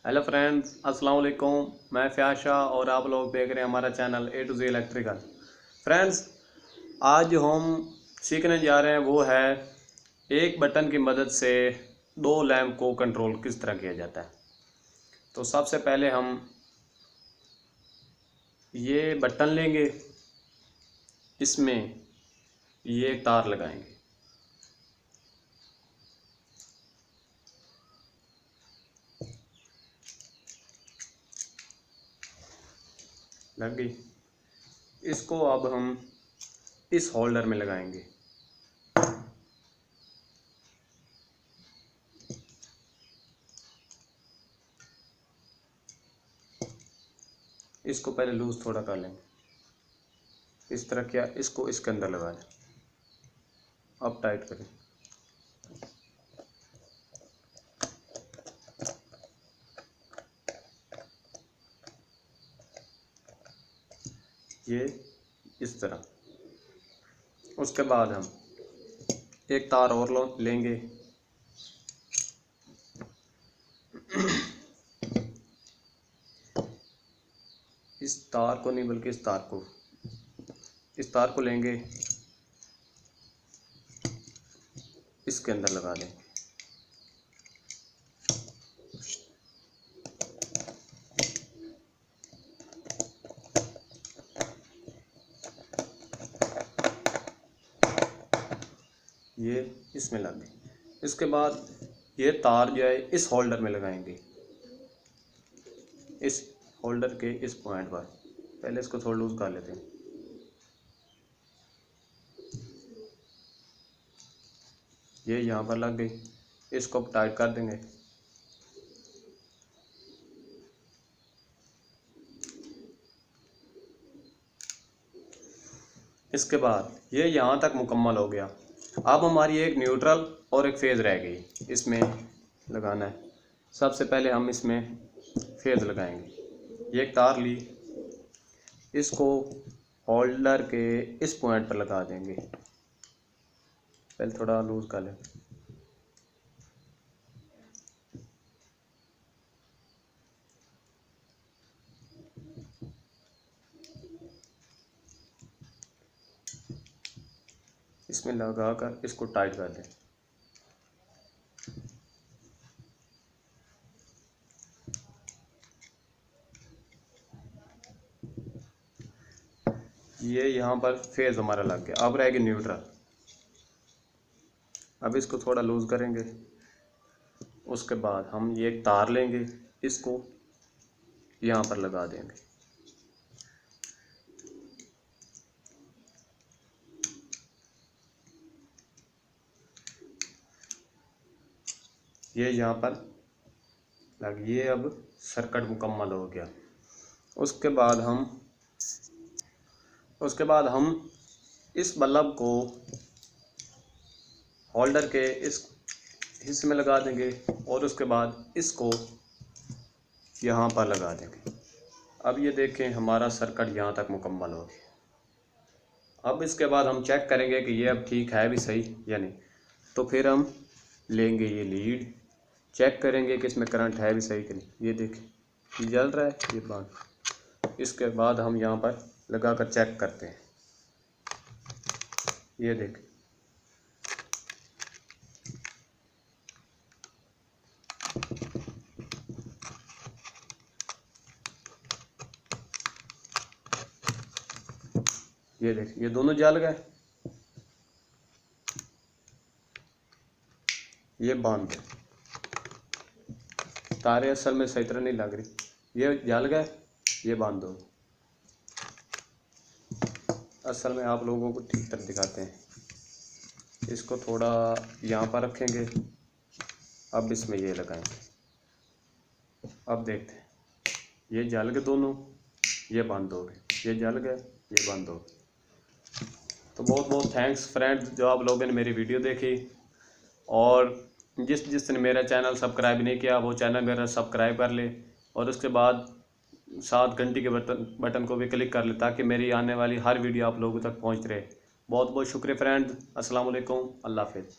Hello friends, अस्सलाम वालेकुम। मैं फ़याज़ शाह और आप लोग देख रहे हैं हमारा channel A to Z electrical. Friends, आज जो हम सीखने जा रहे हैं वो है एक बटन की मदद से दो लैंप को कंट्रोल किस तरह किया जाता है। तो सबसे पहले हम ये बटन लेंगे, इसमें ये तार लगाएंगे। लग गई। इसको अब हम इस होल्डर में लगाएंगे। इसको पहले लूज थोड़ा कर लेंगे। इस तरह किया, इसको इसके अंदर लगा दें। अब टाइट करें। ये इस तरह। उसके बाद हम एक तार और लेंगे। इस तार को नहीं बल्कि इस तार को लेंगे, इसके अंदर लगा देंगे। ये इसमें लग गई। इसके बाद ये तार जो है इस होल्डर में लगाएंगे, इस होल्डर के इस पॉइंट पर। पहले इसको थोड़ा लूज कर लेते हैं। ये यहाँ पर लग गई। इसको टाइट कर देंगे। इसके बाद ये यहाँ तक मुकम्मल हो गया। अब हमारी एक न्यूट्रल और एक फेज़ रह गई, इसमें लगाना है। सबसे पहले हम इसमें फेज़ लगाएंगे। ये एक तार ली, इसको होल्डर के इस पॉइंट पर लगा देंगे। पहले थोड़ा लूज कर लें। इसमें लगाकर इसको टाइट कर दें। ये यहाँ पर फेज़ हमारा लग गया। अब रहेगी न्यूट्रल। अब इसको थोड़ा लूज करेंगे। उसके बाद हम ये एक तार लेंगे, इसको यहाँ पर लगा देंगे। ये यहाँ पर लग, ये अब सर्किट मुकम्मल हो गया। उसके बाद हम इस बल्ब को होल्डर के इस हिस्से में लगा देंगे और उसके बाद इसको यहाँ पर लगा देंगे। अब ये देखें, हमारा सर्किट यहाँ तक मुकम्मल हो गया। अब इसके बाद हम चेक करेंगे कि ये अब ठीक है भी सही या नहीं। तो फिर हम लेंगे ये लीड, चेक करेंगे कि इसमें करंट है भी सही कि नहीं। ये देखें, ये जल रहा है, ये बंद। इसके बाद हम यहाँ पर लगा कर चेक करते हैं। ये देखें, ये देखें, ये दोनों जल गए। ये बंद है। तारे असल में सही तरह नहीं लग रही। ये जल गए, ये बंद हो। असल में आप लोगों को ठीक तरह दिखाते हैं। इसको थोड़ा यहाँ पर रखेंगे। अब इसमें ये लगाएंगे। अब देखते हैं, ये जल गए दोनों, ये बंद हो गए। ये जल गए, ये बंद हो गए। तो बहुत बहुत थैंक्स फ्रेंड्स, जो आप लोगों ने मेरी वीडियो देखी। और जिसने मेरा चैनल सब्सक्राइब नहीं किया वो चैनल मेरा सब्सक्राइब कर ले, और उसके बाद 7 घंटे के बटन को भी क्लिक कर ले, ताकि मेरी आने वाली हर वीडियो आप लोगों तक पहुंच रहे। बहुत बहुत शुक्रिया फ्रेंड्स। अस्सलाम वालेकुम। अल्लाह हाफ़िज़।